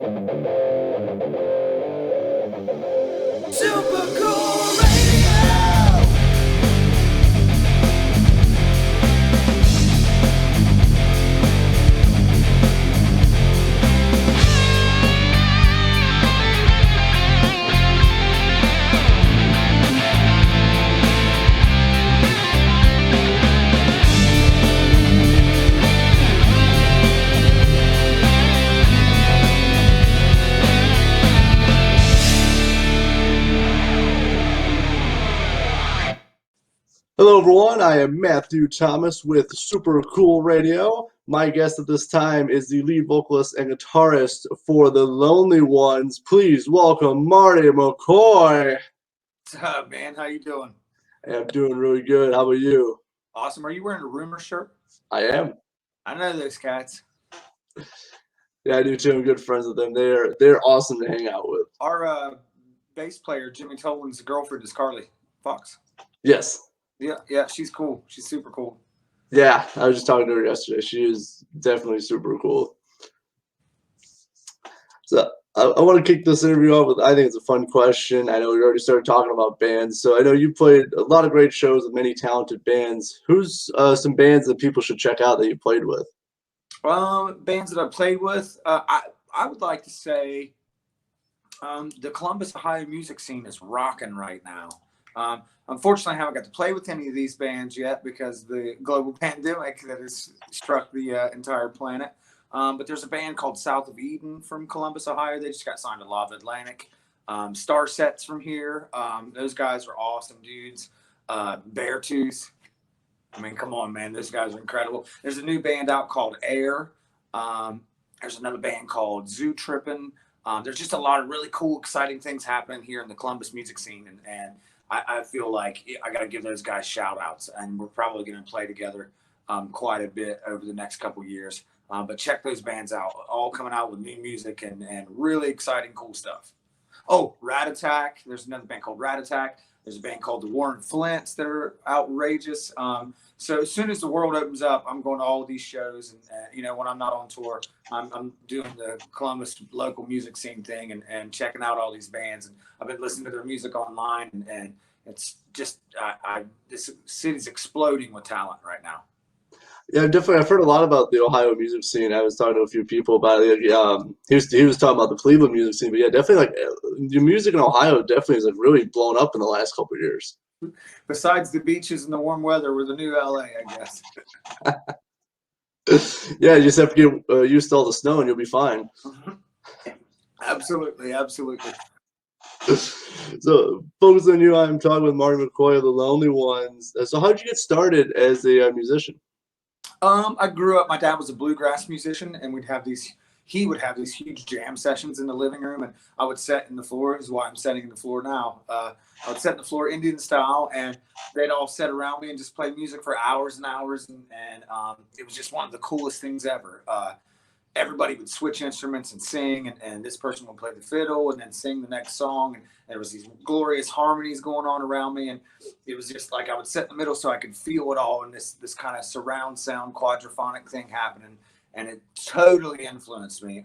Super cool radio. Hello everyone, I am Matthew Thomas with Super Cool Radio. My guest at this time is the lead vocalist and guitarist for The Lonely Ones. Please welcome Marty McCoy. What's up, man? How you doing? Hey, I'm doing really good. How about you? Awesome. Are you wearing a Rumor shirt? I am. I know those cats. Yeah, I do too. I'm good friends with them. They're awesome to hang out with. Our bass player, Jimmy Tolan's girlfriend, is Carly Fox. Yes. Yeah, she's cool. She's super cool. Yeah, I was just talking to her yesterday. She is definitely super cool. So I want to kick this interview off with, I think it's a fun question. I know we already started talking about bands. So I know you played a lot of great shows with many talented bands. Who's some bands that people should check out that you played with? Bands that I played with, I would like to say the Columbus, Ohio music scene is rocking right now. Unfortunately, I haven't got to play with any of these bands yet because the global pandemic that has struck the entire planet. But there's a band called South of Eden from Columbus, Ohio. They just got signed to Lava Atlantic. Star Sets from here. Those guys are awesome dudes. Beartooth. I mean, come on, man. Those guys are incredible. There's a new band out called Air. There's another band called Zoo Trippin'. There's just a lot of really cool, exciting things happening here in the Columbus music scene. And I feel like I got to give those guys shout outs, and we're probably going to play together quite a bit over the next couple years. But check those bands out, all coming out with new music and really exciting, cool stuff. Oh, Rat Attack. There's another band called Rat Attack. There's a band called the Warren Flints that are outrageous. So as soon as the world opens up, I'm going to all of these shows. And, when I'm not on tour, I'm doing the Columbus local music scene thing and checking out all these bands. And I've been listening to their music online. And it's just, this city's exploding with talent right now. Yeah, definitely. I've heard a lot about the Ohio music scene. I was talking to a few people about it. He was talking about the Cleveland music scene, but yeah, definitely like the music in Ohio definitely is like really blown up in the last couple of years. Besides the beaches and the warm weather, we're the new LA, I guess. Yeah, you just have to get used to all the snow and you'll be fine. Absolutely. So, focusing on you, I'm talking with Marty McCoy of The Lonely Ones. So, how did you get started as a musician? I grew up, my dad was a bluegrass musician, and he would have these huge jam sessions in the living room, and I would set in the floor. This is why I'm setting in the floor now. I would set in the floor Indian style, and they'd all sit around me and just play music for hours and hours, and it was just one of the coolest things ever. Everybody would switch instruments and sing, and this person would play the fiddle and then sing the next song, and there was these glorious harmonies going on around me, and it was just like I would sit in the middle so I could feel it all, and this kind of surround sound quadraphonic thing happening, and it totally influenced me.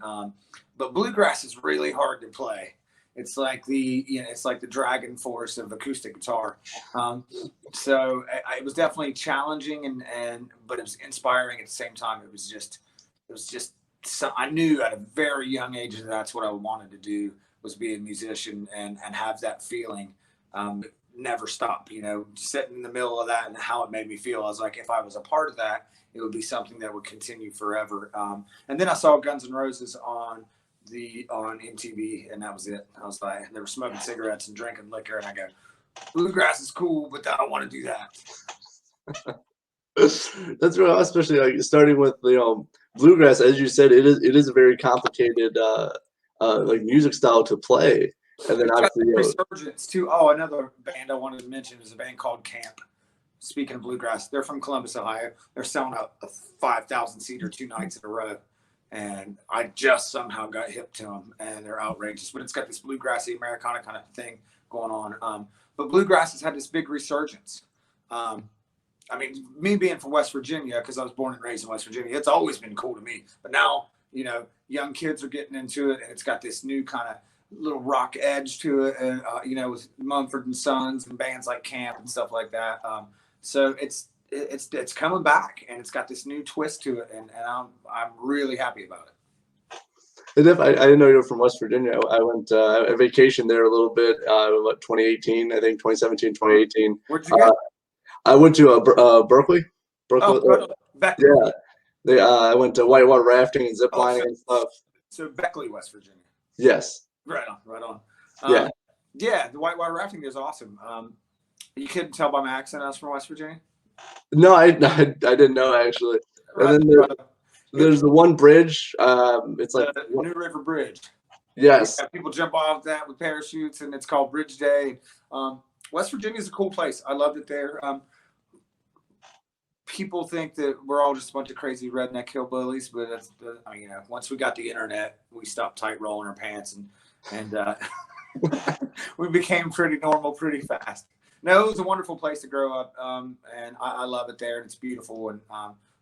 But bluegrass is really hard to play. It's like it's like the Dragon Force of acoustic guitar. So it was definitely challenging, but it was inspiring at the same time. It was just. So I knew at a very young age that that's what I wanted to do, was be a musician and have that feeling, never stop, sitting in the middle of that and how it made me feel. I was like, if I was a part of that, it would be something that would continue forever. And then I saw Guns N' Roses on MTV, and that was it. I was like, they were smoking cigarettes and drinking liquor, and I go, bluegrass is cool, but I don't want to do that. That's right, especially like starting with bluegrass. As you said, it is a very complicated like music style to play, and then obviously resurgence too. Oh, another band I wanted to mention is a band called Camp. Speaking of bluegrass, they're from Columbus, Ohio. They're selling out a 5,000 seater 2 nights in a row, and I just somehow got hip to them, and they're outrageous. But it's got this bluegrassy Americana kind of thing going on. But bluegrass has had this big resurgence. I mean, me being from West Virginia, because I was born and raised in West Virginia, it's always been cool to me. But now, young kids are getting into it, and it's got this new kind of little rock edge to it, and you know, with Mumford and Sons and bands like Camp and stuff like that. So it's coming back, and it's got this new twist to it, and I'm really happy about it. And I didn't know you were from West Virginia. I went a vacation there a little bit, 2018, I think 2017, 2018. Where'd you go? I went to Berkeley. Oh, Beckley. Yeah. I went to whitewater rafting and zip lining and stuff. So Beckley, West Virginia. Yes. Right on. Yeah. The whitewater rafting is awesome. You couldn't tell by my accent I was from West Virginia? No, I didn't know, actually. And then there's the one bridge. It's like the New River Bridge. Yes. Yeah, people jump off that with parachutes, and it's called Bridge Day. West Virginia is a cool place. I loved it there. People think that we're all just a bunch of crazy redneck hillbillies, but that's you know, once we got the internet, we stopped tight rolling our pants, and we became pretty normal pretty fast. No, it was a wonderful place to grow up, and I love it there, and it's beautiful. And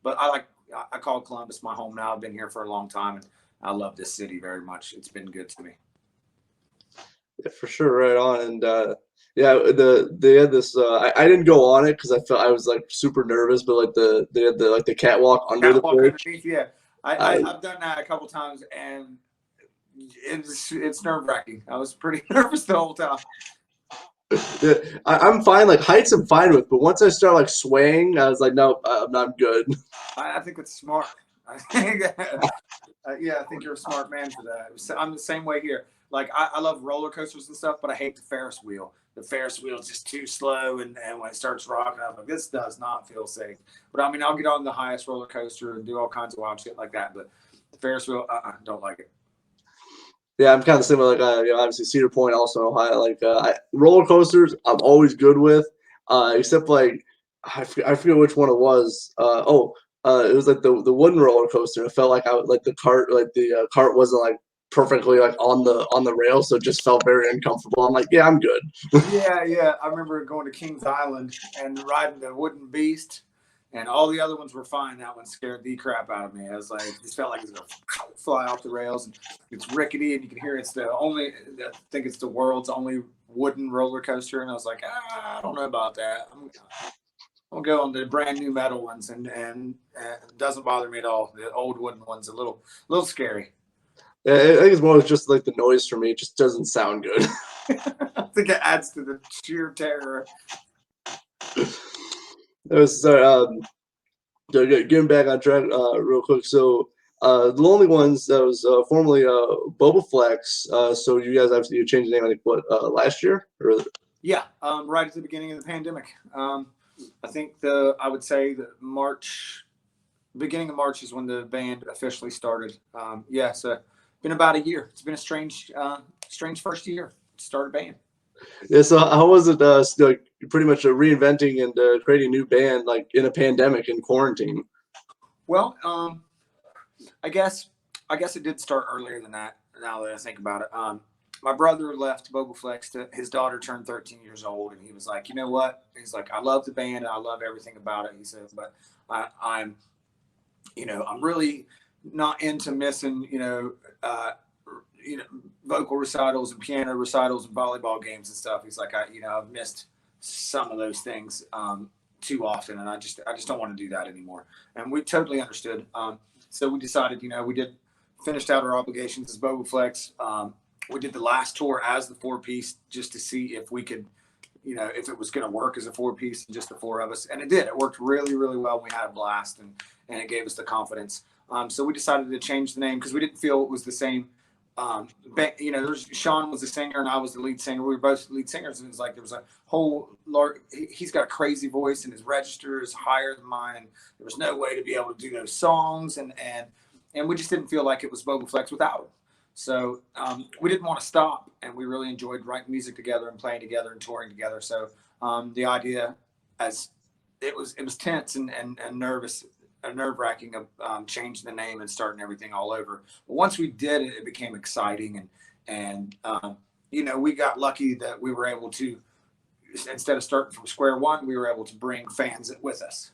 but I call Columbus my home now. I've been here for a long time, and I love this city very much. It's been good to me. Yeah, for sure, right on. And yeah, they had this. I didn't go on it because I was like super nervous, but like they had the catwalk under the bridge. Underneath, yeah, I've done that a couple times, and it's nerve wracking. I was pretty nervous the whole time. Yeah, I'm fine. Like heights, I'm fine with, but once I start like swaying, I was like, no, I'm not good. I think it's smart. I think, I think you're a smart man for that. I'm the same way here. Like I love roller coasters and stuff, but I hate the Ferris wheel. The Ferris wheel is just too slow, and when it starts rocking, I'm like, this does not feel safe. But I mean, I'll get on the highest roller coaster and do all kinds of wild shit like that. But the Ferris wheel, don't like it. Yeah, I'm kind of similar. Like, obviously Cedar Point, also in Ohio. Like roller coasters, I'm always good with, except like I forget which one it was. It was like the wooden roller coaster. It felt like the cart wasn't like perfectly like on the rail, so it just felt very uncomfortable. I'm like, yeah, I'm good. Yeah. I remember going to Kings Island and riding the wooden beast, and all the other ones were fine. That one scared the crap out of me. I was like, it just felt like it's gonna fly off the rails, and it's rickety, and you can hear I think it's the world's only wooden roller coaster. And I was like, I don't know about that. I'm gonna go on the brand new metal ones, and it doesn't bother me at all. The old wooden ones a little scary. Yeah, I think it's more just like the noise for me. It just doesn't sound good. I think it adds to the sheer terror. It was getting back on track real quick. So the Lonely Ones, that was formerly Boba Flex. So you guys you changed the name, I think, last year? Yeah, right at the beginning of the pandemic. I think I would say the beginning of March is when the band officially started. So been about a year. It's been a strange first year to start a band. Yeah, so how was it like pretty much reinventing and creating a new band like in a pandemic in quarantine? Well, I guess it did start earlier than that, now that I think about it. My brother left Boba Flex his daughter turned 13 years old, and he was like, you know what? He's like, I love the band and I love everything about it. He says, but I'm really not into missing, vocal recitals and piano recitals and volleyball games and stuff. He's like, I've missed some of those things too often, and I just don't want to do that anymore. And we totally understood. So we decided, we finished out our obligations as Boba Flex. We did the last tour as the 4-piece just to see if we could, if it was going to work as a 4-piece, just the 4 of us. And it did. It worked really, really well. We had a blast, and it gave us the confidence. So we decided to change the name because we didn't feel it was the same. Sean was the singer and I was the lead singer. We were both lead singers, and it was like there was a whole large. He's got a crazy voice, and his register is higher than mine. And there was no way to be able to do those songs, and we just didn't feel like it was Boba Flex without him. So we didn't want to stop, and we really enjoyed writing music together and playing together and touring together. So the idea, as it was tense and nervous. Nerve-wracking of changing the name and starting everything all over. But once we did it, it became exciting, and we got lucky that we were able to, instead of starting from square one, we were able to bring fans with us.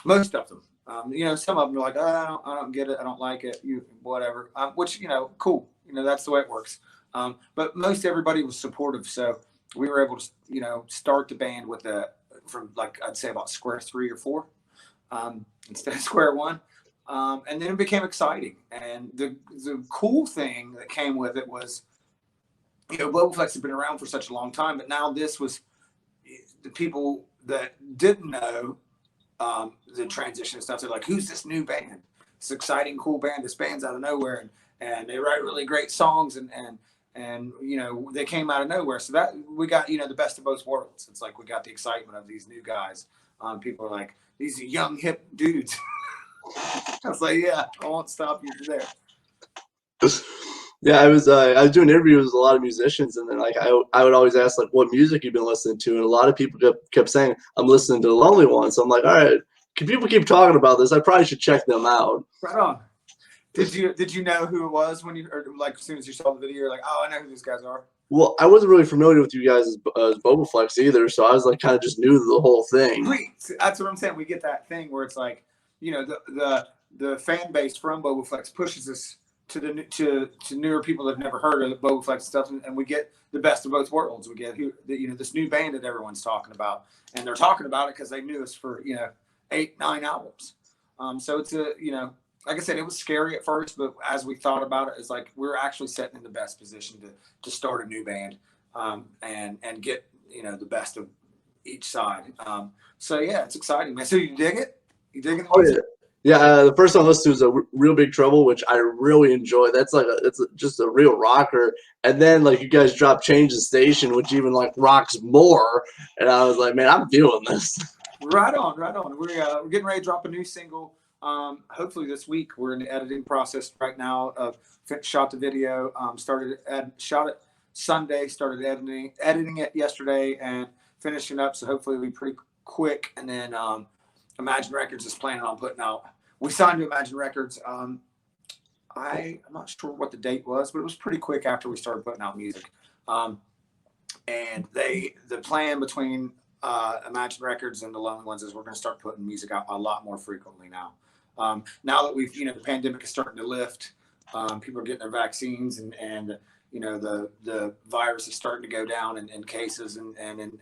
Most of them, Some of them are like, oh, I don't get it. I don't like it. Whatever. Which, cool. That's the way it works. But most everybody was supportive. So we were able to, start the band from like, I'd say about square 3 or 4, instead of square 1. And then it became exciting. And the cool thing that came with it was, Bobaflex had been around for such a long time, but now this was the people that didn't know the transition and stuff. They're like, who's this new band? This exciting, cool band. This band's out of nowhere, and they write really great songs, and they came out of nowhere. So that we got the best of both worlds. It's like we got the excitement of these new guys. People are like, these are young hip dudes. I was like, yeah, I won't stop you there. Yeah, I was doing interviews with a lot of musicians, and then like I would always ask like what music you've been listening to, and a lot of people kept saying I'm listening to the Lonely Ones. So I'm like, all right, people keep talking about this, I probably should check them out. Right on. Did you know who it was when or like as soon as you saw the video, you're like, oh, I know who these guys are? Well, I wasn't really familiar with you guys as Bobaflex either, so I was like kind of just knew the whole thing. That's what I'm saying. We get that thing where it's like, the fan base from Bobaflex pushes us to newer people that have never heard of Bobaflex stuff, and we get the best of both worlds. We get this new band that everyone's talking about, and they're talking about it because they knew us for 8, 9 albums. So it's like I said, it was scary at first, but as we thought about it, it's like we're actually setting in the best position to start a new band, and get the best of each side. So yeah, it's exciting, man. So you dig it? You dig it? Oh yeah. Yeah, the first one I listened to was a Real Big Trouble, which I really enjoy. That's like just a real rocker. And then like you guys dropped Change the Station, which even like rocks more. And I was like, man, I'm feeling this. Right on. We're getting ready to drop a new single. Hopefully this week. We're in the editing process right now. Shot the video. Shot it Sunday. Started editing it yesterday, and finishing up. So hopefully it'll be pretty quick. And then Imagine Records is planning on putting out. We signed to Imagine Records. I'm not sure what the date was, but it was pretty quick after we started putting out music. And the plan between Imagine Records and the Lonely Ones is we're going to start putting music out a lot more frequently now. Now that we've the pandemic is starting to lift, people are getting their vaccines, and the virus is starting to go down in cases, and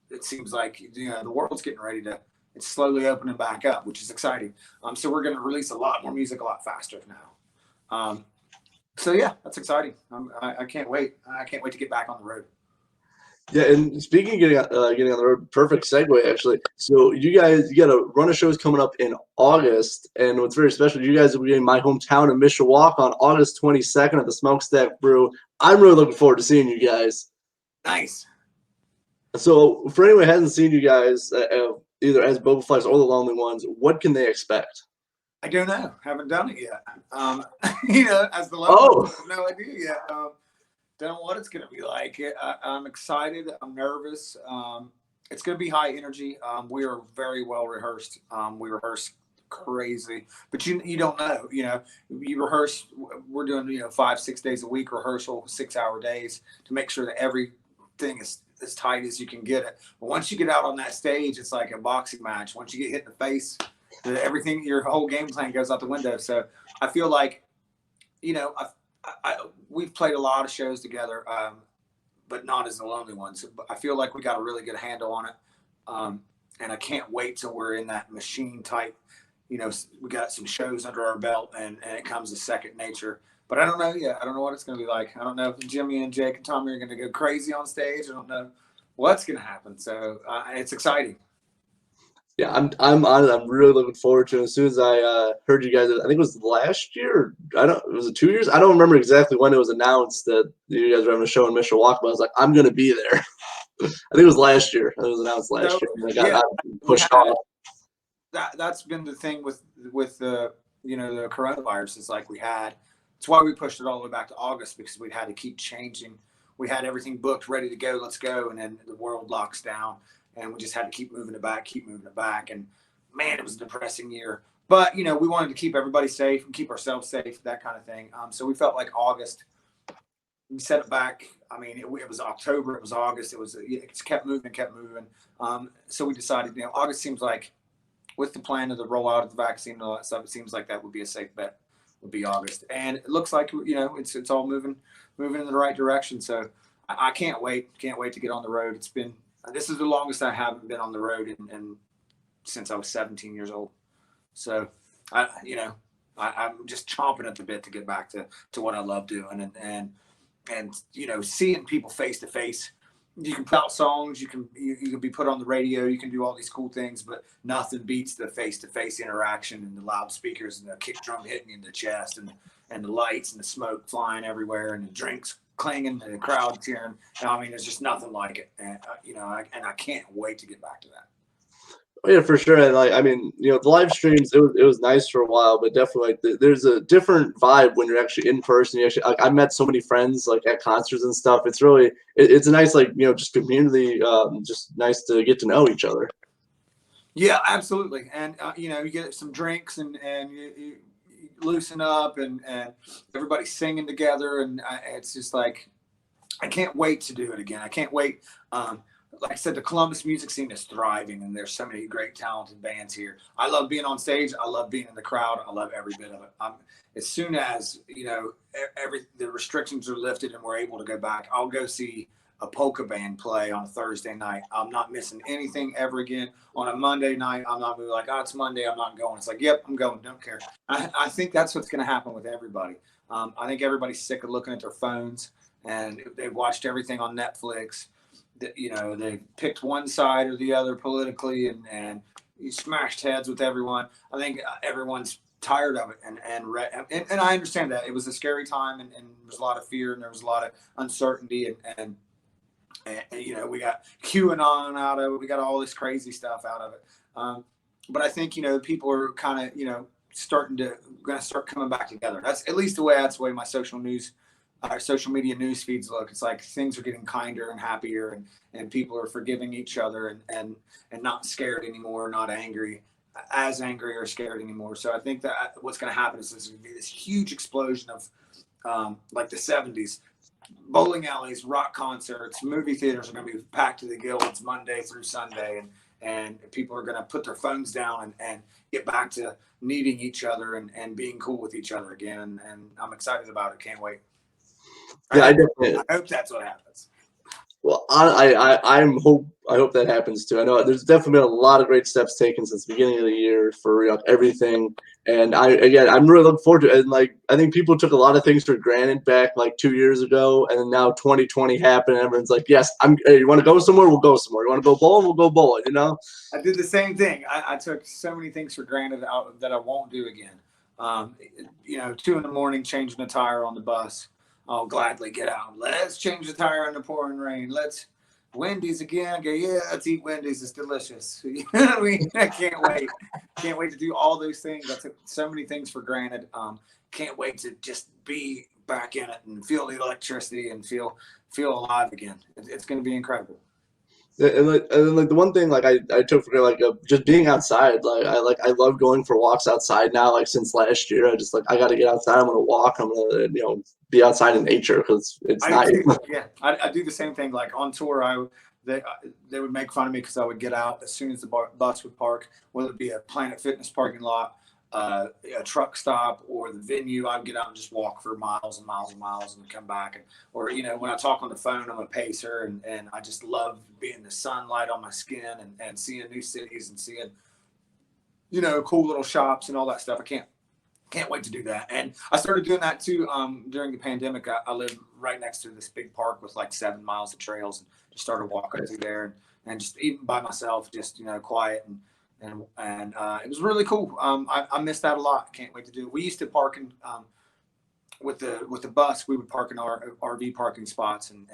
it seems like the world's getting ready to. It's slowly opening back up, which is exciting. So we're going to release a lot more music a lot faster now. So yeah, that's exciting. I can't wait. I can't wait to get back on the road. Yeah, and speaking of getting on the road, perfect segue actually. So you got a run of shows coming up in August, and what's very special, you guys will be in my hometown of Mishawaka on August 22nd at the Smokestack Brew. I'm really looking forward to seeing you guys. Nice. So for anyone who hasn't seen you guys, either as Bobaflex or the Lonely Ones, what can they expect? I don't know. Haven't done it yet. As the Lonely Ones, I have no idea yet. Don't know what it's going to be like. I'm excited. I'm nervous. It's going to be high energy. We are very well rehearsed. We rehearse crazy, but you don't know. You rehearse. We're doing 5-6 days a week rehearsal, 6-hour days to make sure that everything is as tight as you can get it. But once you get out on that stage, it's like a boxing match. Once you get hit in the face, everything, your whole game plan goes out the window. So I feel like, we've played a lot of shows together, but not as the Lonely Ones. I feel like we got a really good handle on it. And I can't wait till we're in that machine type. We got some shows under our belt, and it comes to second nature. But I don't know yet. I don't know what it's going to be like. I don't know if Jimmy and Jake and Tommy are going to go crazy on stage. I don't know what's going to happen. So it's exciting. Yeah, I'm really looking forward to it. As soon as I heard you guys, I think it was last year. Was it 2 years? I don't remember exactly when it was announced that you guys were having a show in Mishawaka. But I was like, I'm going to be there. I think it was last year. It was announced last year. And I got pushed off. That's been the thing with the the coronavirus. Is like it's why we pushed it all the way back to August, because we had to keep changing. We had everything booked, ready to go, let's go. And then the world locks down, and we just had to keep moving it back. And man, it was a depressing year. But, we wanted to keep everybody safe and keep ourselves safe, that kind of thing. So we felt like August, we set it back. I mean, it was October, it was August. It's kept moving. So we decided, August seems like with the plan of the rollout of the vaccine and all that stuff, it seems like that would be a safe bet. Would be August, and it looks like it's all moving in the right direction. So I can't wait to get on the road. This is the longest I haven't been on the road in since I was 17 years old. So I'm just chomping at the bit to get back to what I love doing, and seeing people face to face. You can put out songs, you can be put on the radio, you can do all these cool things, but nothing beats the face-to-face interaction and the loudspeakers and the kick drum hitting you in the chest and the lights and the smoke flying everywhere and the drinks clanging and the crowd cheering. I mean, there's just nothing like it, and I can't wait to get back to that. Oh, yeah, for sure. And the live streams, it was nice for a while, but definitely there's a different vibe when you're actually in person. I met so many friends at concerts and stuff. It's really it's a nice just community. Just nice to get to know each other. Yeah, absolutely. And you get some drinks and you loosen up and everybody's singing together, and it's just like I can't wait to do it again. I can't wait. Like I said, the Columbus music scene is thriving, and there's so many great, talented bands here. I love being on stage. I love being in the crowd. I love every bit of it. As soon as the restrictions are lifted and we're able to go back, I'll go see a polka band play on a Thursday night. I'm not missing anything ever again. On a Monday night, I'm not going to be like, oh, it's Monday, I'm not going. It's like, yep, I'm going. Don't care. I think that's what's going to happen with everybody. I think everybody's sick of looking at their phones, and they've watched everything on Netflix. They picked one side or the other politically, and you smashed heads with everyone. I think everyone's tired of it, and I understand that it was a scary time, and there was a lot of fear, and there was a lot of uncertainty, and we got QAnon out of it, we got all this crazy stuff out of it. But I think people are kind of going to start coming back together. That's at least the way my social media news feeds look. It's like things are getting kinder and happier, and people are forgiving each other and not scared anymore, not as angry or scared anymore. So I think that what's going to happen is there's going to be this huge explosion of like the 70s. Bowling alleys, rock concerts, movie theaters are going to be packed to the gills Monday through Sunday, and people are going to put their phones down and get back to needing each other and being cool with each other again. And I'm excited about it. Can't wait. Yeah, I hope that's what happens. Well, I hope that happens too. I know there's definitely been a lot of great steps taken since the beginning of the year for everything, and I'm really looking forward to it. And I think people took a lot of things for granted back 2 years ago, and then now 2020 happened, and everyone's like, yes, hey, you want to go somewhere? We'll go somewhere. You want to go bowling? We'll go bowling. I did the same thing. I took so many things for granted that I won't do again. 2 a.m, changing a tire on the bus. I'll gladly get out. Let's change the tire in the pouring rain. Let's Wendy's again. Okay, yeah, let's eat Wendy's. It's delicious. I can't wait. Can't wait to do all those things. I took so many things for granted. Can't wait to just be back in it and feel the electricity and feel alive again. It's going to be incredible. And the one thing I took for granted, just being outside. I love going for walks outside now. Since last year, I got to get outside. I'm gonna walk. I'm gonna be outside in nature because it's nice. I do the same thing. On tour, they would make fun of me because I would get out as soon as the bus would park, whether it be a Planet Fitness parking lot, a truck stop, or the venue. I'd get out and just walk for miles and miles and miles and come back. Or when I talk on the phone, I'm a pacer, and I just love being the sunlight on my skin and seeing new cities and seeing cool little shops and all that stuff. I can't wait to do that. And I started doing that too during the pandemic. I live right next to this big park with 7 miles of trails, and just started walking through there and just even by myself, just quiet and it was really cool. I missed that a lot. Can't wait to do it. We used to park in with the bus. We would park in our RV parking spots, and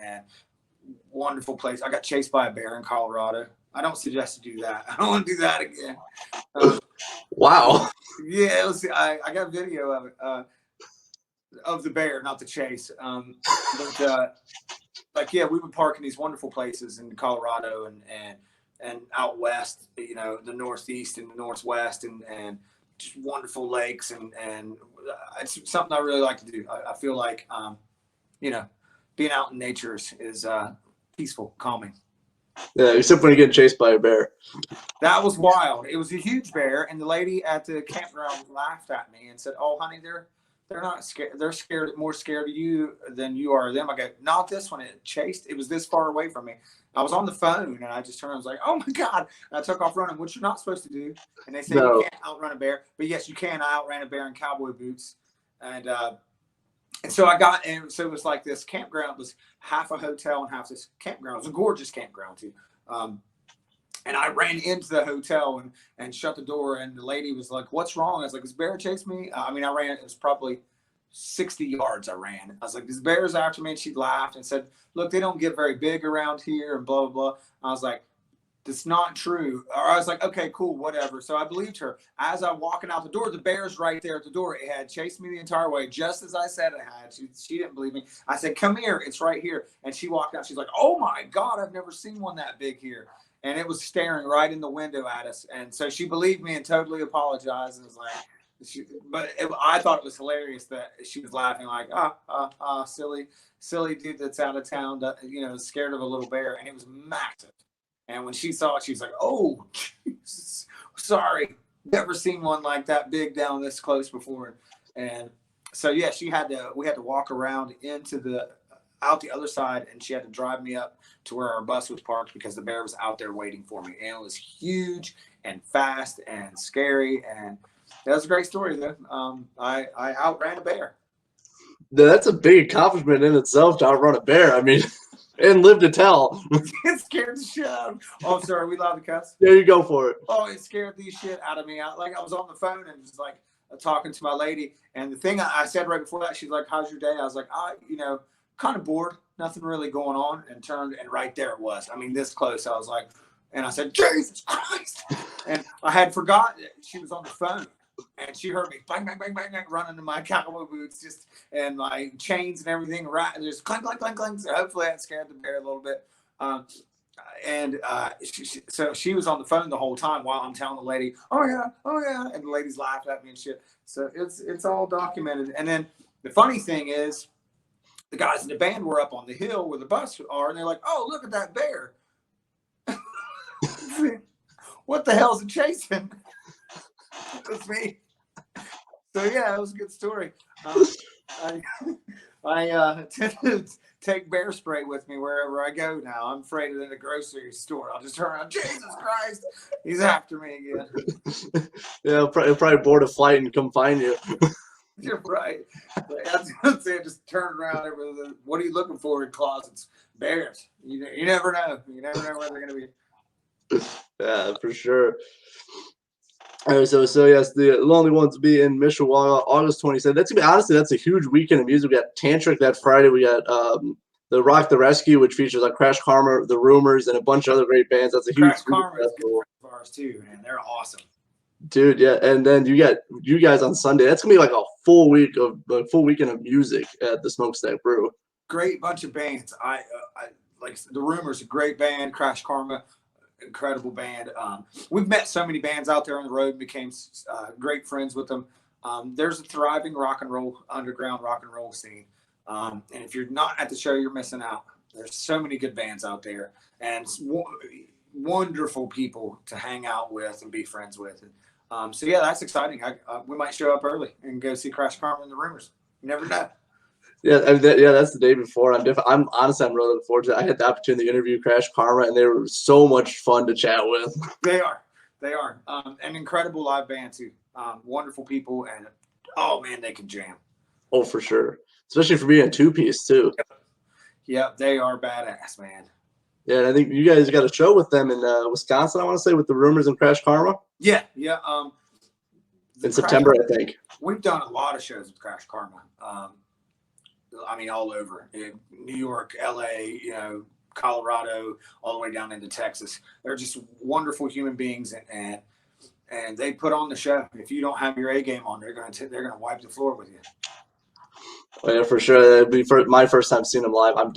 wonderful place. I got chased by a bear in Colorado. I don't suggest to do that. I don't want to do that again. Wow. Yeah, let's see. I got video of it, of the bear, not the chase. We would park in these wonderful places in Colorado and out west, the Northeast and the Northwest, and just wonderful lakes, and it's something I really like to do. I feel like, being out in nature is peaceful, calming. Yeah, except when you're getting chased by a bear. That was wild. It was a huge bear, and the lady at the campground laughed at me and said, "Oh, honey, they're not scared. They're scared, more scared of you than you are of them." I go, "Not this one. It chased. It was this far away from me. I was on the phone, and I just turned. I was like, "Oh my god!" And I took off running, which you're not supposed to do. And they say No. you can't outrun a bear, but yes, you can. I outran a bear in cowboy boots, and so I got, and so it was like this campground was half a hotel and half this campground. It was a gorgeous campground too. And I ran into the hotel and shut the door, and the lady was like, "What's wrong?" I was like, "This bear chased me." I ran. It was probably 60 yards I ran. I was like, "This bear's after me," and she laughed and said, "Look, they don't get very big around here," and blah, blah, blah. I was like, "That's not true." Or I was like, "Okay, cool, whatever." So I believed her. As I'm walking out the door, the bear's right there at the door. It had chased me the entire way, just as I said it had. She didn't believe me. I said, "Come here, it's right here." And she walked out. She's like, "Oh my God, I've never seen one that big here." And it was staring right in the window at us. And so she believed me and totally apologized. And was like, I thought it was hilarious that she was laughing like, silly dude that's out of town, scared of a little bear. And it was massive. And when she saw it, she was like, "Oh, Jesus, sorry. Never seen one like that big down this close before." And so, yeah, we had to walk around out the other side, and she had to drive me up to where our bus was parked because the bear was out there waiting for me. And it was huge and fast and scary. And that was a great story, though. I outran a bear. That's a big accomplishment in itself to outrun a bear. I mean, and live to tell. It scared the shit out of me. Oh, I'm sorry. Are we allowed to cuss? There you go for it. Oh, it scared the shit out of me. I was on the phone and just like talking to my lady. And the thing I said right before that, she's like, "How's your day?" I was like, kind of bored, nothing really going on, and turned, and right there it was. I mean, this close. I was like, and I said, "Jesus Christ!" And I had forgotten she was on the phone, and she heard me bang, bang, bang, bang, bang, running in my cowboy boots, and my chains and everything, right? And there's clink, clink, clink, clink. So hopefully that scared the bear a little bit. So she was on the phone the whole time while I'm telling the lady, oh yeah, and the ladies laughed at me and shit. So it's all documented. And then the funny thing is, the guys in the band were up on the hill where the bus are, and they're like, "Oh, look at that bear." What the hell's it chasing? It's me. So yeah, it was a good story. I tend to take bear spray with me wherever I go now. I'm afraid of it in the grocery store. I'll just turn around, "Jesus Christ, he's after me again." Yeah, probably board a flight and come find you. You're right. That's what I'm saying. Just turn around. What are you looking for in closets? Bears. You never know. You never know where they're going to be. Yeah, for sure. All right, so yes, the Lonely Ones will be in Mishawaka, August 27th. That's gonna be, honestly, that's a huge weekend of music. We got Tantric that Friday. We got the Rock the Rescue, which features like Crash Karma, The Rumors, and a bunch of other great bands. That's a huge Crash Karma is good for ours too, man. They're awesome. Dude, yeah, and then you got you guys on Sunday. That's gonna be like a full weekend of music at the Smokestack Brew. Great bunch of bands. I like The Rumors, a great band. Crash Karma, incredible band. We've met so many bands out there on the road and became great friends with them. There's a thriving underground rock and roll scene. And if you're not at the show, you're missing out. There's so many good bands out there, and wonderful people to hang out with and be friends with. So yeah, that's exciting. We might show up early and go see Crash Karma and The Rumors. You never know. Yeah, that's the day before. I'm honestly, I'm really looking forward to it. I had the opportunity to interview Crash Karma, and they were so much fun to chat with. They are. An incredible live band too. Wonderful people, and oh man, they can jam. Oh, for sure. Especially for being a two-piece too. Yep, they are badass, man. Yeah, and I think you guys got a show with them in Wisconsin, I want to say, with The Rumors and Crash Karma. Yeah. In September, I think. We've done a lot of shows with Crash Karma. All over. New York, LA, Colorado, all the way down into Texas. They're just wonderful human beings, and they put on the show. If you don't have your A game on, they're gonna wipe the floor with you. Oh, yeah, for sure. That'd be my first time seeing them live. I'm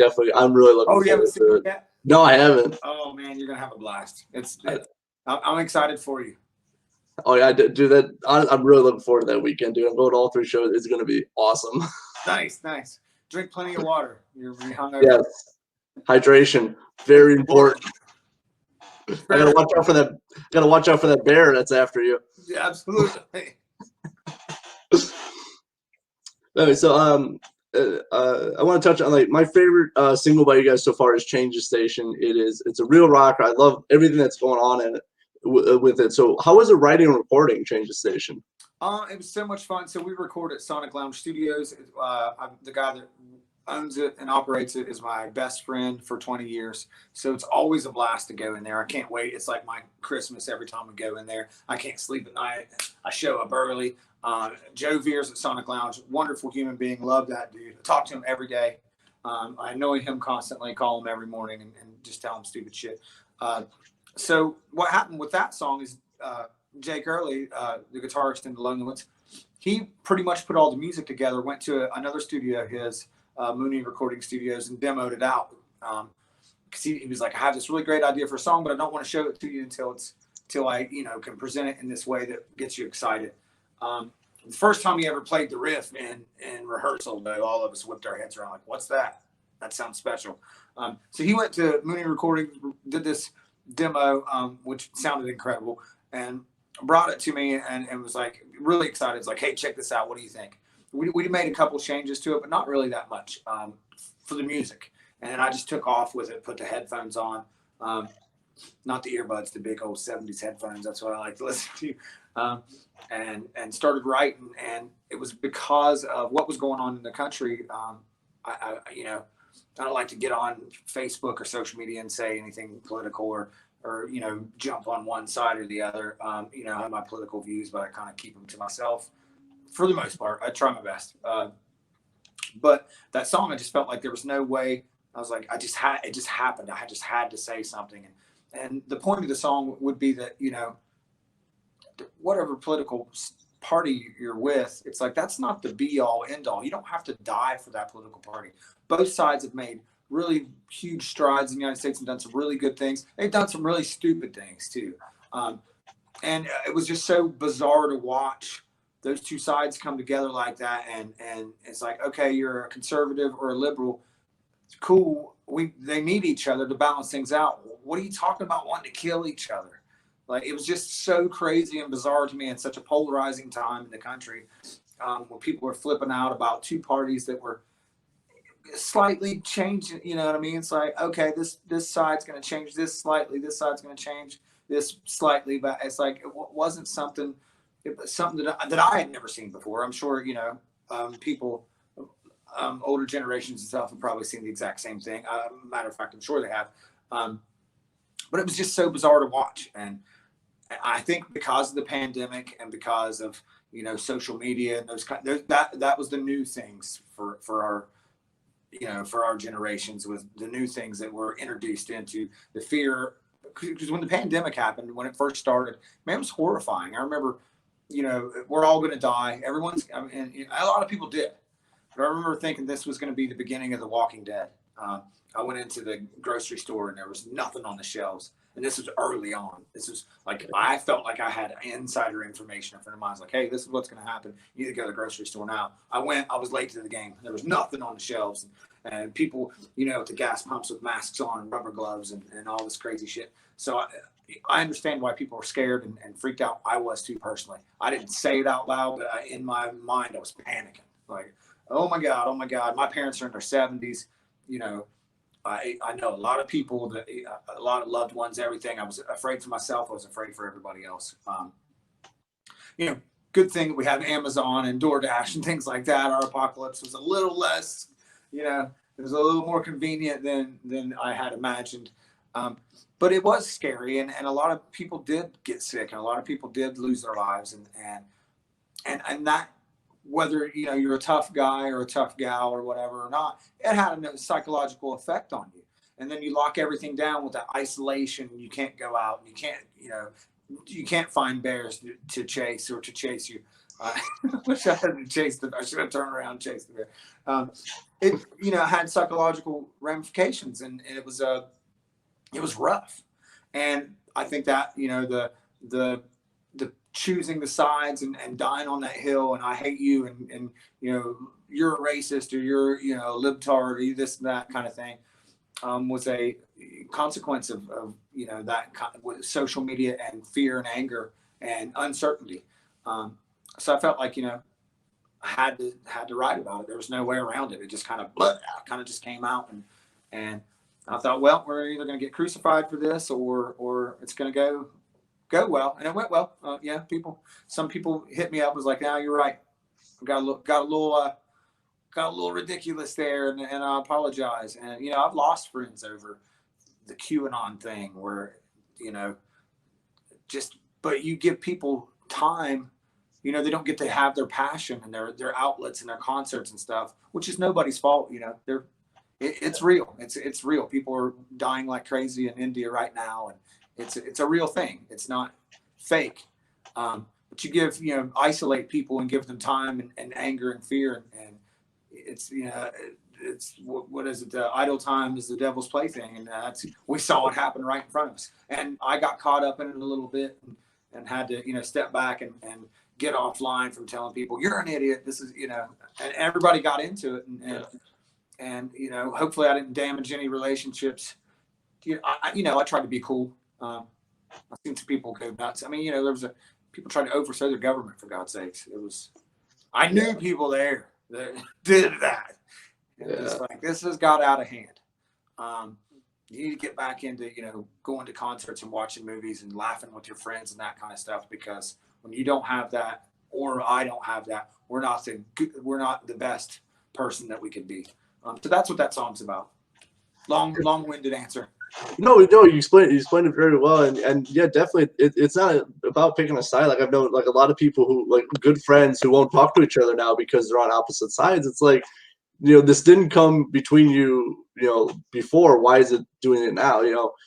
really looking forward you haven't seen to it it. yet? No, I haven't. Oh man, you're gonna have a blast. I'm excited for you. Oh yeah, I do that. I'm really looking forward to that weekend, dude. I'm going to all three shows. It's going to be awesome. Nice. Drink plenty of water. You're hungover. Yes. Hydration, very important. I gotta watch out for that. Gotta watch out for that bear that's after you. Yeah, absolutely. Anyway, so I want to touch on like my favorite single by you guys so far is "Change the Station." It's a real rocker. I love everything that's going on in it with it. So how was it writing and recording "Change the Station"? It was so much fun. So we record at Sonic Lounge Studios. The guy that owns it and operates it is my best friend for 20 years. So it's always a blast to go in there. I can't wait. It's like my Christmas every time we go in there. I can't sleep at night. I show up early. Joe Veers at Sonic Lounge, wonderful human being. Love that dude. I talk to him every day. I annoy him constantly, call him every morning and just tell him stupid shit. So what happened with that song is Jake Early, the guitarist in the Lonely Ones, he pretty much put all the music together, went to another studio of his, Mooney Recording Studios, and demoed it out. Because he was like, I have this really great idea for a song, but I don't want to show it to you until I can present it in this way that gets you excited. The first time he ever played the riff in rehearsal, though, all of us whipped our heads around like, what's that? That sounds special. So he went to Mooney Recording, did this demo, which sounded incredible, and brought it to me and was like really excited. It's like, hey, check this out. What do you think? We made a couple changes to it, but not really that much for the music. And then I just took off with it, put the headphones on, not the earbuds, the big old 70s headphones. That's what I like to listen to. And started writing. And it was because of what was going on in the country. I don't like to get on Facebook or social media and say anything political or jump on one side or the other. I have my political views, but I kind of keep them to myself for the most part. I try my best. But that song, I just felt like there was no way. I was like, it just happened. I just had to say something. And the point of the song would be that, whatever political party you're with, it's like, that's not the be all end all. You don't have to die for that political party. Both sides have made really huge strides in the United States and done some really good things. They've done some really stupid things too. And it was just so bizarre to watch those two sides come together like that. And it's like, okay, you're a conservative or a liberal. It's cool. They need each other to balance things out. What are you talking about wanting to kill each other? Like, it was just so crazy and bizarre to me in such a polarizing time in the country, where people were flipping out about two parties that were slightly changing. You know what I mean? It's like, okay, this side's going to change this slightly. This side's going to change this slightly. But it's like, it wasn't something. It was something that I had never seen before. I'm sure, people, older generations and stuff have probably seen the exact same thing. Matter of fact, I'm sure they have. But it was just so bizarre to watch. And I think because of the pandemic and because of, social media and that was the new things for our, for our generations, was the new things that were introduced into the fear. Because when the pandemic happened, when it first started, man, it was horrifying. I remember, we're all going to die. A lot of people did. But I remember thinking this was going to be the beginning of The Walking Dead. I went into the grocery store and there was nothing on the shelves. And this was early on. This was like, I felt like I had insider information. A friend of mine was like, hey, this is what's going to happen. You need to go to the grocery store now. I was late to the game. There was nothing on the shelves. And people, at the gas pumps with masks on and rubber gloves and all this crazy shit. So I understand why people are scared and freaked out. I was too, personally. I didn't say it out loud, but in my mind, I was panicking. Like, oh my God. My parents are in their 70s. I know a lot of people, a lot of loved ones, everything. I was afraid for myself. I was afraid for everybody else. Good thing that we have Amazon and DoorDash and things like that. Our apocalypse was a little less, it was a little more convenient than I had imagined. But it was scary. And a lot of people did get sick and a lot of people did lose their lives. And that, whether you're a tough guy or a tough gal or whatever or not, it had a psychological effect on you. And then you lock everything down with that isolation. You can't go out. You can't find bears to chase or to chase you. I wish I hadn't chased them. I should have turned around and chased the bear. It had psychological ramifications, and it was rough. And I think that the choosing the sides and dying on that hill and I hate you and you're a racist or you're a libtard or this and that kind of thing. was a consequence of that with social media and fear and anger and uncertainty. So I felt like I had to write about it. There was no way around it. It just kind of just came out, and I thought, well, we're either going to get crucified for this or it's going to go well, and it went well. Some people hit me up, was like, "Now you're right. Got a little ridiculous there, and I apologize." And I've lost friends over the QAnon thing, where but you give people time. They don't get to have their passion and their outlets and their concerts and stuff, which is nobody's fault. It's real. It's real. People are dying like crazy in India right now, and it's a real thing. It's not fake. But you isolate people and give them time and anger and fear, and it's what is it? Idle time is the devil's plaything, and we saw it happen right in front of us. And I got caught up in it a little bit and had to step back and get offline from telling people you're an idiot. This is and everybody got into it, and hopefully I didn't damage any relationships. I tried to be cool. I've seen some people go nuts. I mean, there was people trying to overthrow the government, for God's sakes. I knew people there that did that. And it's like, this has got out of hand. You need to get back into, going to concerts and watching movies and laughing with your friends and that kind of stuff, because when you don't have that, or I don't have that, we're not the best person that we could be. So that's what that song's about. Long-winded answer. No, you explained it very well, and yeah, definitely, it's not about picking a side. Like I've known like a lot of people who like good friends who won't talk to each other now because they're on opposite sides. It's like, this didn't come between you, before. Why is it doing it now?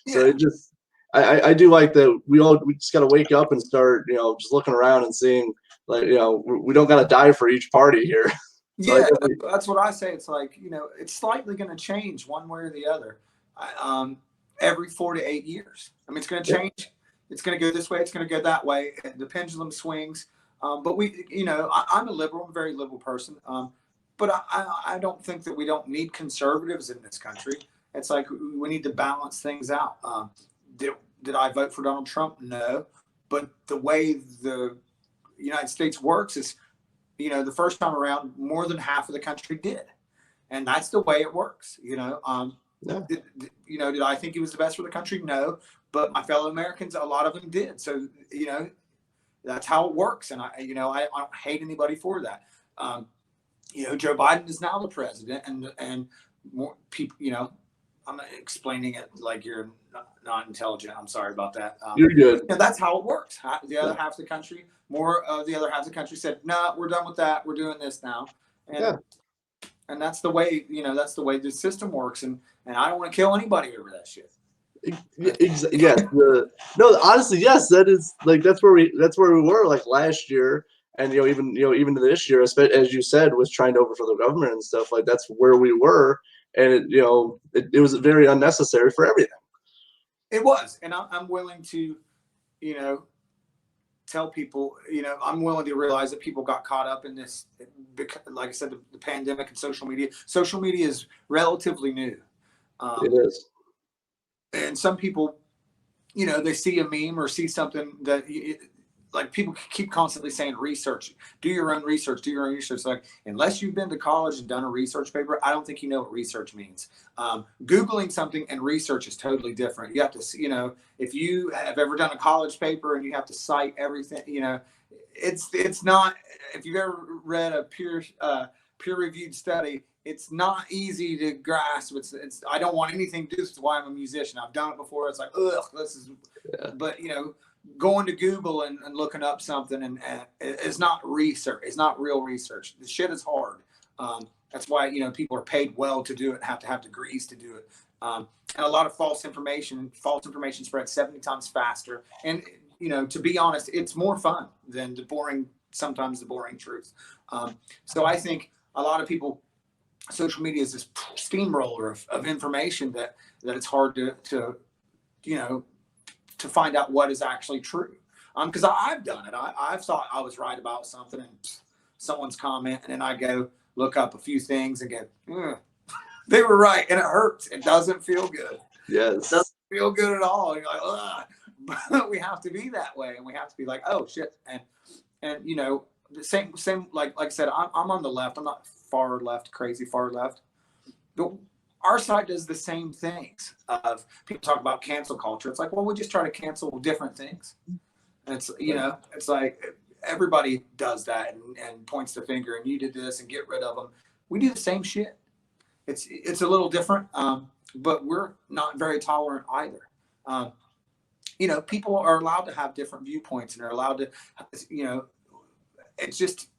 So it just, I do like that we just got to wake up and start, just looking around and seeing, like, we don't got to die for each party here. So that's what I say. It's like, it's slightly going to change one way or the other. Every 4 to 8 years. I mean, it's going to change. It's going to go this way. It's going to go that way. The pendulum swings. But I'm a liberal, I'm a very liberal person. But I don't think that we don't need conservatives in this country. It's like we need to balance things out. Did I vote for Donald Trump? No. But the way the United States works is, the first time around, more than half of the country did. And that's the way it works, Did I think he was the best for the country? No. But my fellow Americans, a lot of them did. So, that's how it works. And I don't hate anybody for that. Joe Biden is now the president, and more people, I'm explaining it like you're not intelligent. I'm sorry about that. You're good. That's how it works. The other half of the country, more of the other half of the country said, no, we're done with that. We're doing this now. And that's the way, that's the way the system works. And I don't want to kill anybody over that shit. Yes. No, honestly, yes, that is like, that's where we were like last year. And, even this year, as you said, was trying to overthrow the government and stuff, like that's where we were. And it was very unnecessary for everything. It was. And I'm willing to, tell people, I'm willing to realize that people got caught up in this, like I said, the pandemic and social media. Social media is relatively new. It is. And some people, they see a meme or see something that, like people keep constantly saying research, do your own research. Like, unless you've been to college and done a research paper, I don't think you know what research means. Googling something and research is totally different. You have to, if you have ever done a college paper and you have to cite everything, it's not, if you've ever read a peer reviewed study, it's not easy to grasp. It's I don't want anything to do. This is why I'm a musician. I've done it before. It's like, ugh, this is, but going to Google and looking up something and it's not research. It's not real research. The shit is hard. That's why, people are paid well to do it and have to have degrees to do it. And a lot of false information spreads 70 times faster. And, to be honest, it's more fun than sometimes the boring truth. So I think a lot of people, social media is this steamroller of information that it's hard to find out what is actually true. Because I've done it. I've thought I was right about something and someone's comment, and then I go look up a few things and go, They were right, and it hurts. It doesn't feel good. Yes. It doesn't feel good at all. You're like, ugh. But we have to be that way, and we have to be like, oh shit, and you know, the same like I said, I'm on the left. I'm not far left, crazy far left. But our side does the same things. Of people talk about cancel culture. It's like, well, we just try to cancel different things. And it's, you know, it's like everybody does that and points the finger, and you did this and get rid of them. We do the same shit. It's a little different, but we're not very tolerant either. You know, people are allowed to have different viewpoints, and they're allowed to, you know, it's just,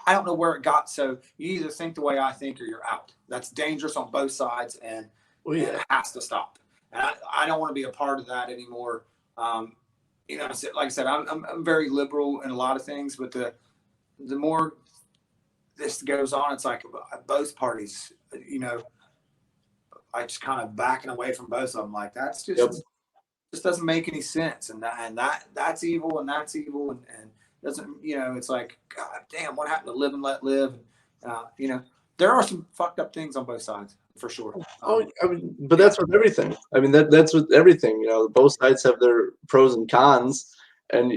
I don't know where it got. So you either think the way I think or you're out. That's dangerous on both sides, and it has to stop. And I don't want to be a part of that anymore. You know, like I said, I'm very liberal in a lot of things, but the more this goes on, it's like both parties, you know, I just kind of backing away from both of them. Like that's just just doesn't make any sense, and that's evil, and that's evil, and doesn't, you know, it's like, God damn, what happened to live and let live? You know, there are some fucked up things on both sides for sure. I mean, but that's with everything. I mean, that's with everything. You know, both sides have their pros and cons, and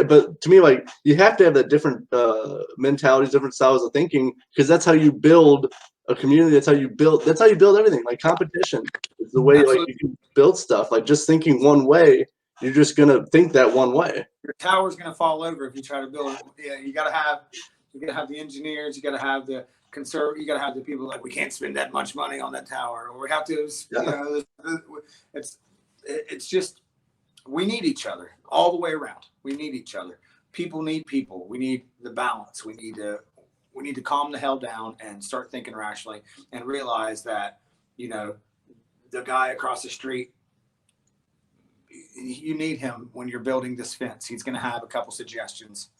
but to me, like, you have to have that different mentalities, different styles of thinking, because that's how you build a community. That's how you build everything. Like competition is the way like you can build stuff. Like just thinking one way, you're just gonna think that one way. Your tower's gonna fall over if you try to build it. Yeah, you gotta have the engineers, you gotta have the you gotta have the people like, we can't spend that much money on that tower, or we have to, you know, it's just, we need each other all the way around. We need each other. People need people. We need the balance. We need to calm the hell down and start thinking rationally and realize that, you know, the guy across the street, you need him when you're building this fence. He's going to have a couple suggestions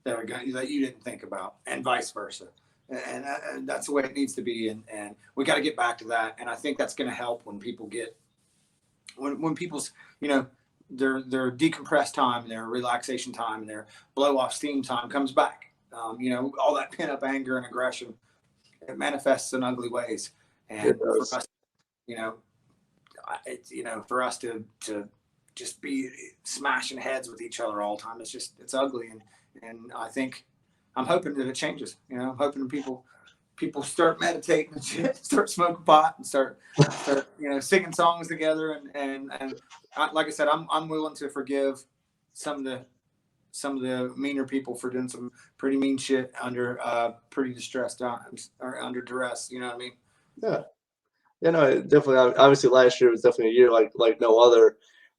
that you didn't think about, and vice versa. And that's the way it needs to be. And we got to get back to that. And I think that's going to help when people when people's, you know, their decompressed time, their relaxation time, and their blow off steam time comes back. You know, all that pent up anger and aggression, it manifests in ugly ways. And for us, you know, for us to just be smashing heads with each other all the time, it's ugly. And I think, I'm hoping that it changes. You know, I'm hoping people start meditating and shit, start smoking pot, and start you know, singing songs together. And like I said, I'm willing to forgive some of the meaner people for doing some pretty mean shit under pretty distressed times, or under duress. You know what I mean? Yeah. Yeah, no, definitely. Obviously, last year was definitely a year like no other.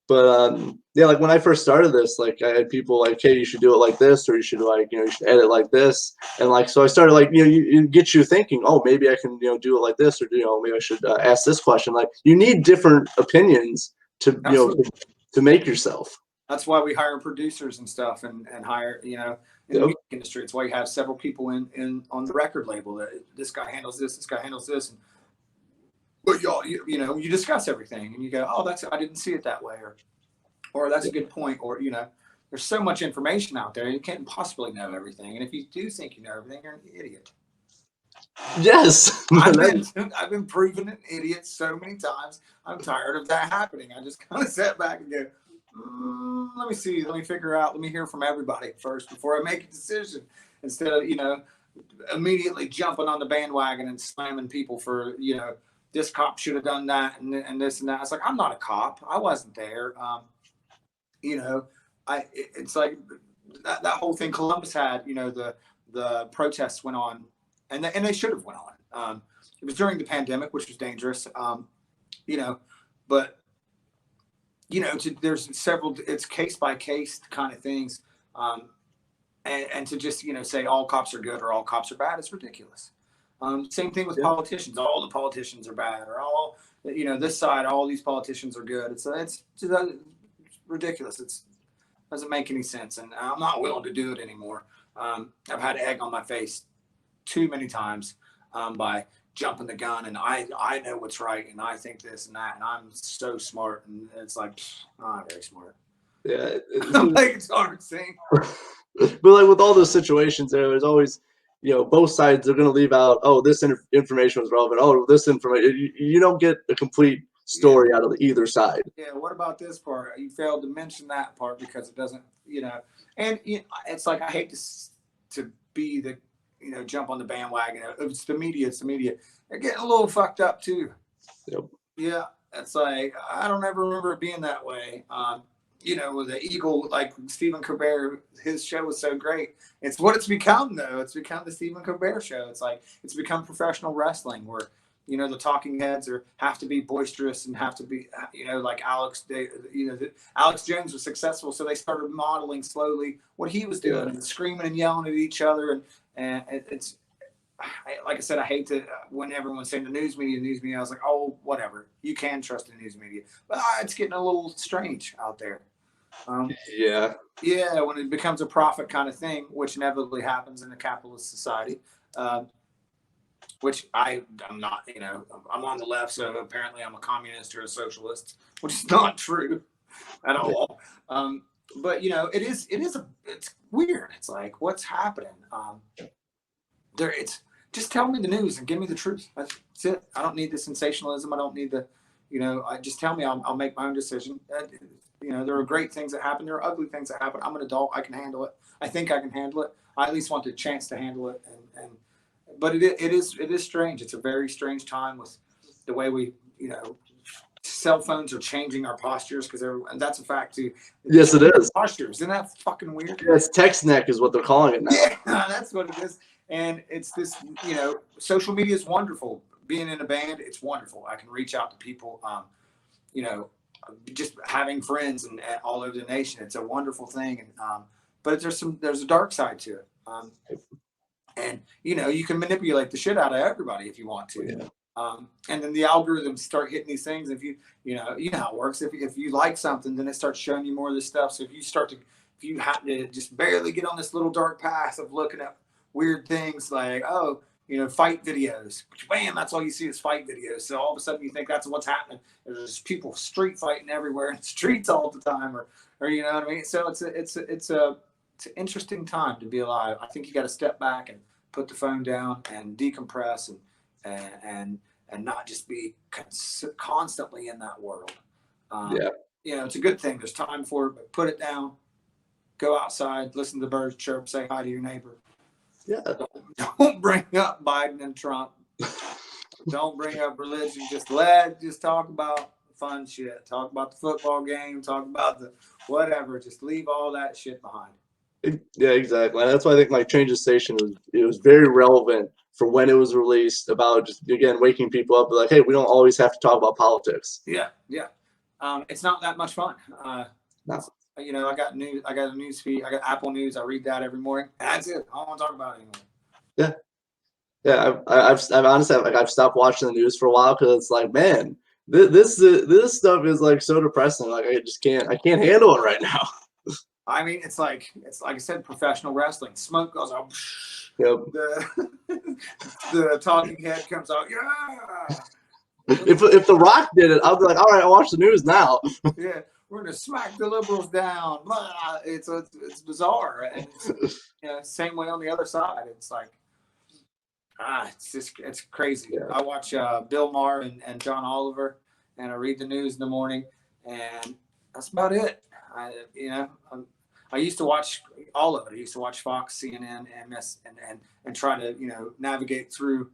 But yeah, like when I first started this, like I had people like, hey, you should do it like this, or you should like, you know, you should edit like this, and like so I started like, you know, you get you thinking, oh, maybe I can, you know, do it like this, or you know, maybe I should ask this question. Like you need different opinions to you know to make yourself. That's why we hire producers and stuff, and hire, you know, in the music industry. It's why you have several people in on the record label that this guy handles this guy handles this. And, but y'all, you know, you discuss everything, and you go, oh, I didn't see it that way, or that's a good point, or, you know, there's so much information out there, you can't possibly know everything, and if you do think you know everything, you're an idiot. Yes, I've been proven an idiot so many times. I'm tired of that happening. I just kind of sat back and go, let me see, let me figure out, let me hear from everybody first before I make a decision, instead of, you know, immediately jumping on the bandwagon and slamming people for, you know, this cop should have done that and this and that. It's like, I'm not a cop. I wasn't there. You know, it's like that whole thing Columbus had, you know, the protests went on, and they should have went on. It was during the pandemic, which was dangerous. You know, but, you know, there's several, it's case by case kind of things. And to just, you know, say all cops are good or all cops are bad, it's ridiculous. Same thing with politicians. All the politicians are bad, or all, you know, this side, all these politicians are good. It's ridiculous. It doesn't make any sense, and I'm not willing to do it anymore. I've had egg on my face too many times by jumping the gun, and I know what's right, and I think this and that, and I'm so smart, and it's like, I'm not very smart. Yeah, I'm like, it's hard to sing. But like with all those situations, there's always, both sides are going to leave out, oh, this information was relevant. Oh, this information. You don't get a complete story out of either side. Yeah. What about this part? You failed to mention that part because it doesn't, and it's like, I hate to be the, jump on the bandwagon. It's the media. They're getting a little fucked up too. Yep. Yeah. It's like, I don't ever remember it being that way. With the Eagle, like Stephen Colbert, his show was so great. It's what it's become, though. It's become the Stephen Colbert show. It's like, it's become professional wrestling where, the talking heads have to be boisterous and have to be, like Alex, Alex Jones was successful. So they started modeling slowly what he was doing and screaming and yelling at each other. And it's, like I said, I hate to, when everyone's saying the news media, I was like, oh, whatever. You can trust the news media. But it's getting a little strange out there. Yeah, when it becomes a profit kind of thing, which inevitably happens in a capitalist society, which I'm not, I'm on the left, so apparently I'm a communist or a socialist, which is not true at all. But it's weird. It's like, what's happening? It's just tell me the news and give me the truth. That's it. I don't need the sensationalism. I don't need the, I just tell me. I'll make my own decision. There are great things that happen. There are ugly things that happen. I'm an adult. I can handle it. I think I can handle it. I at least want the chance to handle it. But it is strange. It's a very strange time with the way we, cell phones are changing our postures and that's a fact too. Yes, it is. Postures. Isn't that fucking weird? Yeah, it's text neck is what they're calling it now. Yeah, that's what it is. And it's this, social media is wonderful. Being in a band, it's wonderful. I can reach out to people, just having friends and all over the nation. It's a wonderful thing. And, but there's a dark side to it. And, you can manipulate the shit out of everybody if you want to. Yeah. And then the algorithms start hitting these things. If you know how it works. If you like something, then it starts showing you more of this stuff. So if you happen to just barely get on this little dark path of looking at weird things like, fight videos, bam, that's all you see is fight videos. So all of a sudden you think that's what's happening. There's just people street fighting everywhere in the streets all the time, or you know what I mean? So it's an interesting time to be alive. I think you got to step back and put the phone down and decompress and not just be constantly in that world. It's a good thing. There's time for it, but put it down, go outside, listen to the birds chirp, say hi to your neighbor. Yeah. Don't bring up Biden and Trump. Don't bring up religion. Just talk about fun shit. Talk about the football game. Talk about the whatever. Just leave all that shit behind. Yeah, exactly. And that's why I think like Change the Station was very relevant for when it was released about just again waking people up. Like, hey, we don't always have to talk about politics. Yeah. It's not that much fun. No. I got news. I got a news feed. I got Apple News. I read that every morning. That's it. I don't want to talk about it anymore. Yeah. I've honestly I've stopped watching the news for a while because it's like, man, this stuff is like so depressing. Like I can't handle it right now. I mean, it's like I said, professional wrestling. Smoke goes out. Yep. The talking head comes out. Yeah. If The Rock did it, I'll be like, all right, I'll watch the news now. Yeah. We're gonna smack the liberals down. It's bizarre, and same way on the other side. It's like, it's crazy. Yeah. I watch Bill Maher and John Oliver, and I read the news in the morning, and that's about it. I used to watch all of it. I used to watch Fox, CNN, MS, and try to navigate through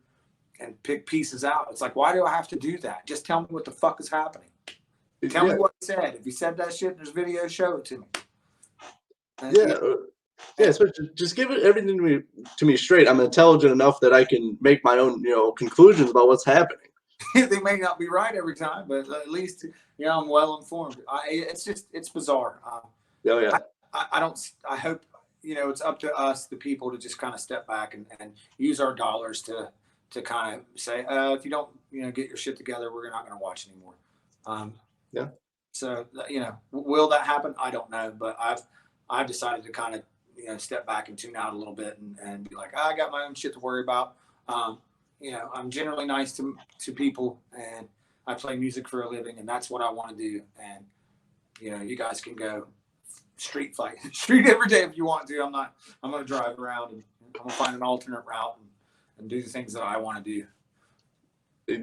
and pick pieces out. It's like, why do I have to do that? Just tell me what the fuck is happening. Tell me what he said. If he said that shit, there's video. Show it to me. So just give it everything to me straight. I'm intelligent enough that I can make my own, conclusions about what's happening. They may not be right every time, but at least I'm well informed. It's bizarre. I hope it's up to us, the people, to just kind of step back and use our dollars to kind of say, if you don't get your shit together, we're not going to watch anymore. So will that happen? I don't know, but I've decided to kind of step back and tune out a little bit and be like, I got my own shit to worry about. I'm generally nice to people, and I play music for a living, and that's what I want to do. And you guys can go street fight every day if you want to. I'm going to drive around and gonna find an alternate route and do the things that I want to do.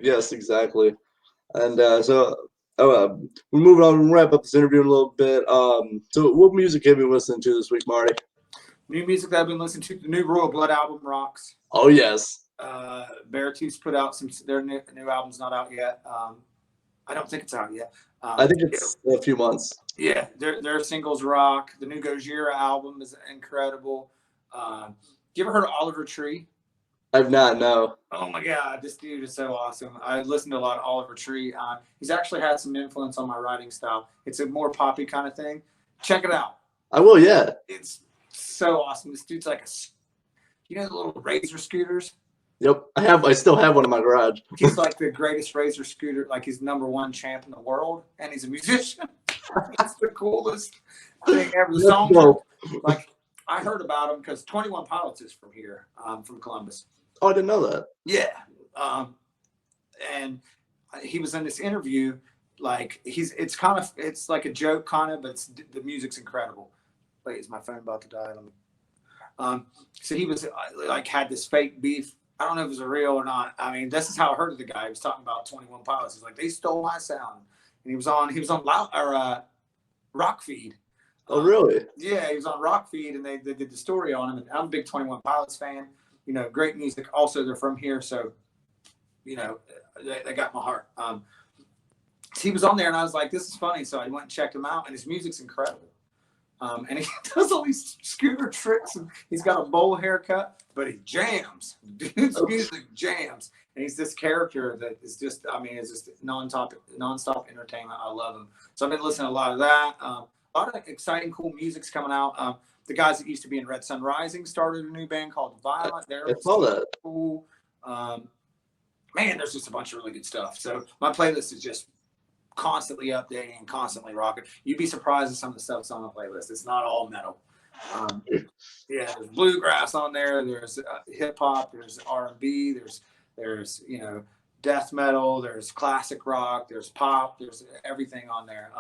Yes, exactly. And we're moving on and wrap up this interview in a little bit. So what music have you been listening to this week, Marty? New music that I've been listening to, the new Royal Blood album rocks. Oh, yes. Beartooth's put out their new album's not out yet. I don't think it's out yet. I think it's a few months. Yeah, their singles rock. The new Gojira album is incredible. You ever heard of Oliver Tree? I've not, no. Oh my God, this dude is so awesome. I listened to a lot of Oliver Tree. He's actually had some influence on my writing style. It's a more poppy kind of thing. Check it out. I will, yeah. It's so awesome. This dude's like the little Razor scooters? Yep, I still have one in my garage. He's like the greatest Razor scooter, like he's #1 champ in the world, and he's a musician. That's the coolest thing ever. The song, like I heard about him because 21 Pilots is from here, from Columbus. Oh, I didn't know that. Yeah, and he was in this interview. Like it's like a joke kind of, but the music's incredible. Wait, is my phone about to die? So he was like had this fake beef. I don't know if it was real or not. I mean, this is how I heard of the guy. He was talking about 21 Pilots. He's like, they stole my sound, and he was on Rock Feed. Oh, really? Yeah, he was on Rock Feed, and they did the story on him. And I'm a big 21 Pilots fan. Great music. Also, they're from here, so they got my heart. So he was on there, and I was like, this is funny. So I went and checked him out, and his music's incredible. And he does all these scooter tricks, and he's got a bowl haircut, but he jams. Dude's music jams, and he's this character that is just, it's just nonstop entertainment. I love him. So I've been listening to a lot of that. A lot of exciting, cool music's coming out. The guys that used to be in Red Sun Rising started a new band called Violent. I saw that. Cool. Man, there's just a bunch of really good stuff. So my playlist is just constantly updating and constantly rocking. You'd be surprised at some of the stuff that's on the playlist. It's not all metal. There's bluegrass on there. There's hip hop. There's R&B. There's death metal. There's classic rock. There's pop. There's everything on there.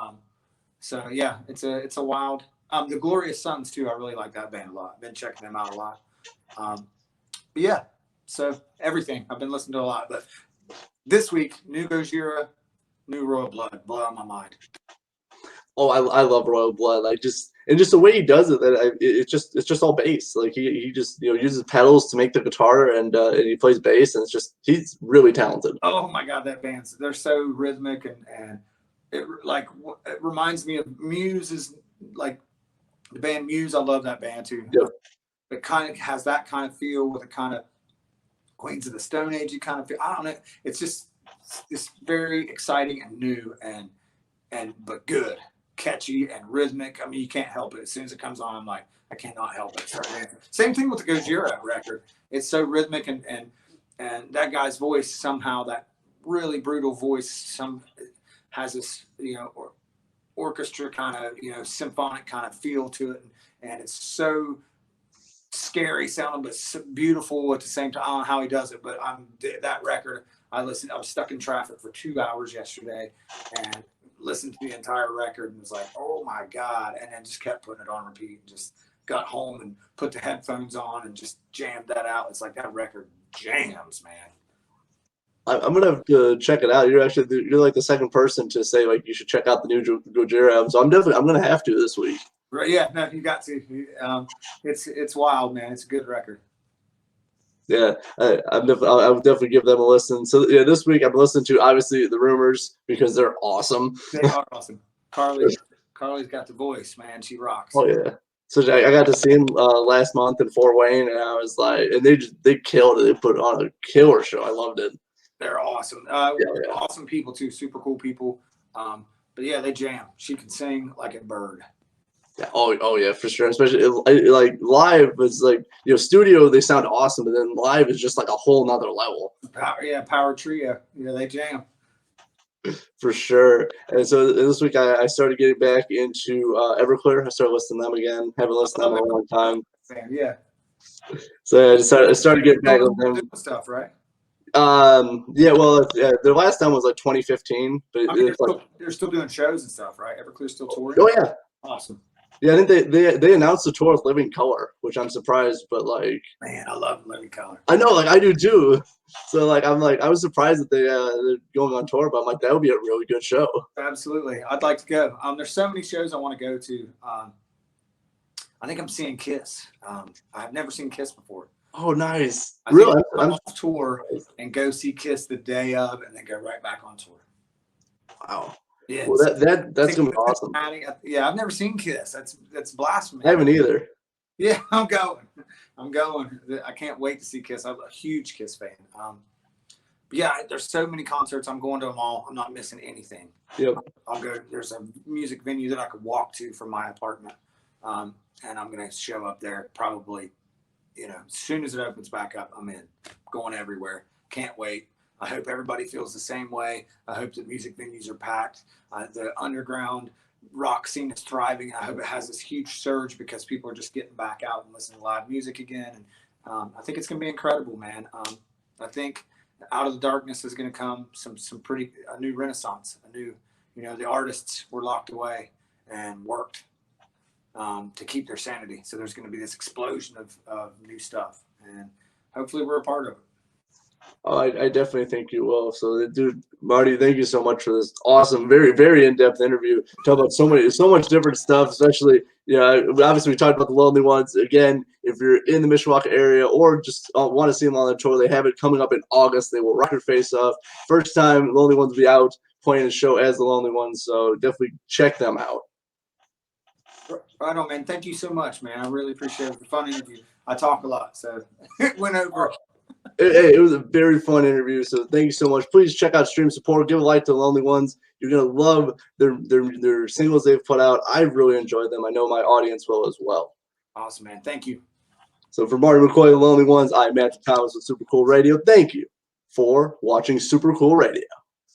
So yeah, it's a wild. The Glorious Sons too. I really like that band a lot. I've been checking them out a lot. But yeah, so everything. I've been listening to a lot. But this week, new Gojira, new Royal Blood, blowing my mind. Oh, I love Royal Blood. Like just the way he does it, it's just all bass. Like he just uses pedals to make the guitar, and he plays bass, and he's really talented. Oh my God, they're so rhythmic, and it reminds me of Muse's, like the band Muse. I love that band too. Yep. It kind of has that kind of feel with a kind of Queens of the Stone Age kind of feel. I don't know. It's just it's very exciting and new and but good, catchy and rhythmic. I mean, you can't help it. As soon as it comes on, I'm like, I cannot help it. Same thing with the Gojira record. It's so rhythmic and that guy's voice somehow, that really brutal voice, has this orchestra kind of symphonic kind of feel to it, and it's so scary sounding but so beautiful at the same time. I don't know how he does it, but that record. I was stuck in traffic for 2 hours yesterday and listened to the entire record and was like, oh my God. And then just kept putting it on repeat and just got home and put the headphones on and just jammed that out. It's like that record jams, man. I'm gonna have to check it out. You're like the second person to say like you should check out the new Gojira album. So I'm gonna have to this week. Right? Yeah, no, you got to. It's wild, man. It's a good record. Yeah, I would definitely give them a listen. So yeah, this week I'm listening to obviously the Rumors because they're awesome. They are awesome. Carly's got the voice, man. She rocks. Oh yeah. So I got to see him last month in Fort Wayne, and I was like, and they killed it. They put on a killer show. I loved it. They're awesome. Awesome people too. Super cool people. But yeah, they jam. She can sing like a bird. Yeah, oh yeah, for sure. Especially like live is like studio they sound awesome, but then live is just like a whole nother level. Power trio. Yeah, they jam. For sure. And so this week I started getting back into Everclear. I started listening to them again. Haven't listened to them in a long time. Yeah. So I started getting back with them. Stuff, right? Yeah. Well, their last time was like 2015, but they're still doing shows and stuff, right? Everclear's still touring. Oh yeah. Awesome. Yeah, I think they announced the tour with Living Color, which I'm surprised, but like, Man, I love Living Color. I know, like I do too. So like I was surprised that they're going on tour, but I'm like that would be a really good show. Absolutely, I'd like to go. There's so many shows I want to go to. I think I'm seeing Kiss. I've never seen Kiss before. Oh, nice! I think Really? I'm off tour and go see Kiss the day of, and then go right back on tour. Wow. Yeah, Well, that's gonna be awesome. Yeah, I've never seen Kiss. That's blasphemy. I haven't either. Yeah, I'm going. I can't wait to see Kiss. I'm a huge Kiss fan. But yeah, there's so many concerts. I'm going to them all. I'm not missing anything. Yep. I'll go. There's a music venue that I could walk to from my apartment, and I'm going to show up there probably, as soon as it opens back up. I'm in, going everywhere. Can't wait. I hope everybody feels the same way. I hope that music venues are packed. The underground rock scene is thriving. I hope it has this huge surge because people are just getting back out and listening to live music again. And I think it's going to be incredible, man. I think out of the darkness is going to come a new renaissance, the artists were locked away and worked to keep their sanity. So there's going to be this explosion of new stuff, and hopefully we're a part of it. Oh, I definitely think you will. So, dude, Marty, thank you so much for this awesome, very, very in-depth interview. Talk about so much different stuff, especially, obviously we talked about the Lonely Ones. Again, if you're in the Mishawaka area or just want to see them on the tour, they have it coming up in August. They will rock your face off. First time Lonely Ones will be out playing a show as the Lonely Ones, so definitely check them out. Right on, man. Thank you so much, man. I really appreciate it. Fun interview. I talk a lot, so it went over. It was a very fun interview, so thank you so much. Please check out Stream Support. Give a like to the Lonely Ones. You're gonna love their singles they've put out. I've really enjoyed them. I know my audience will as well. Awesome, man. Thank you. So for Marty McCoy, the Lonely Ones, I'm Matthew Thomas with Super Cool Radio. Thank you for watching Super Cool Radio.